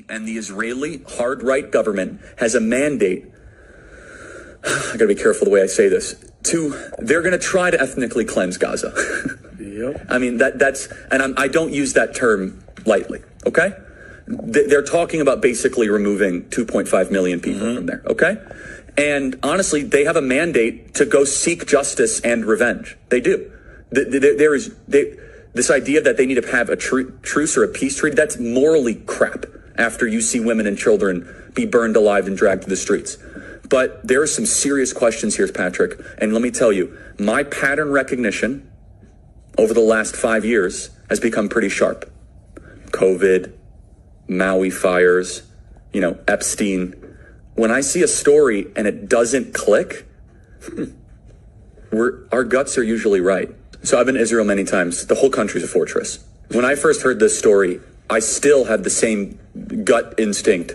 and the Israeli hard-right government has a mandate. I gotta be careful the way I say this. They're gonna try to ethnically cleanse Gaza. Yep. I mean, I don't use that term lightly, okay? They're talking about basically removing 2.5 million people from there, okay? And honestly, they have a mandate to go seek justice and revenge. They do. This idea that they need to have a truce or a peace treaty, that's morally crap after you see women and children be burned alive and dragged to the streets. But there are some serious questions here, Patrick. And let me tell you, my pattern recognition over the last 5 years has become pretty sharp. COVID, Maui fires, Epstein. When I see a story and it doesn't click, our guts are usually right. So I've been to Israel many times. The whole country's a fortress. When I first heard this story, I still had the same gut instinct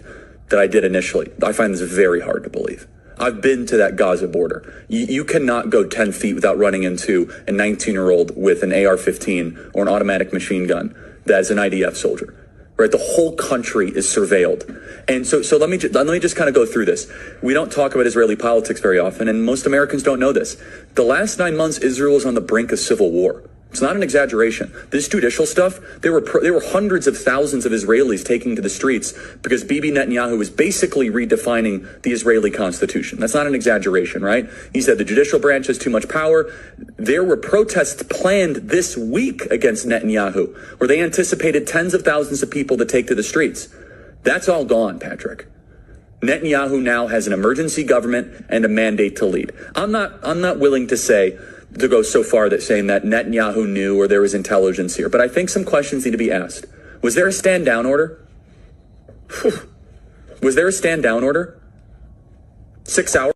that I did initially. I find this very hard to believe. I've been to that Gaza border. You cannot go 10 feet without running into a 19-year-old with an AR-15 or an automatic machine gun that is an IDF soldier. Right, the whole country is surveilled, and so let me just kind of go through this. We don't talk about Israeli politics very often, and most Americans don't know this. The last 9 months, Israel is on the brink of civil war. It's not an exaggeration. This judicial stuff, there were hundreds of thousands of Israelis taking to the streets because Bibi Netanyahu was basically redefining the Israeli constitution. That's not an exaggeration, right? He said the judicial branch has too much power. There were protests planned this week against Netanyahu, where they anticipated tens of thousands of people to take to the streets. That's all gone, Patrick. Netanyahu now has an emergency government and a mandate to lead. I'm not willing to go so far that saying that Netanyahu knew or there was intelligence here. But I think some questions need to be asked. Was there a stand down order? Was there a stand down order? 6 hours?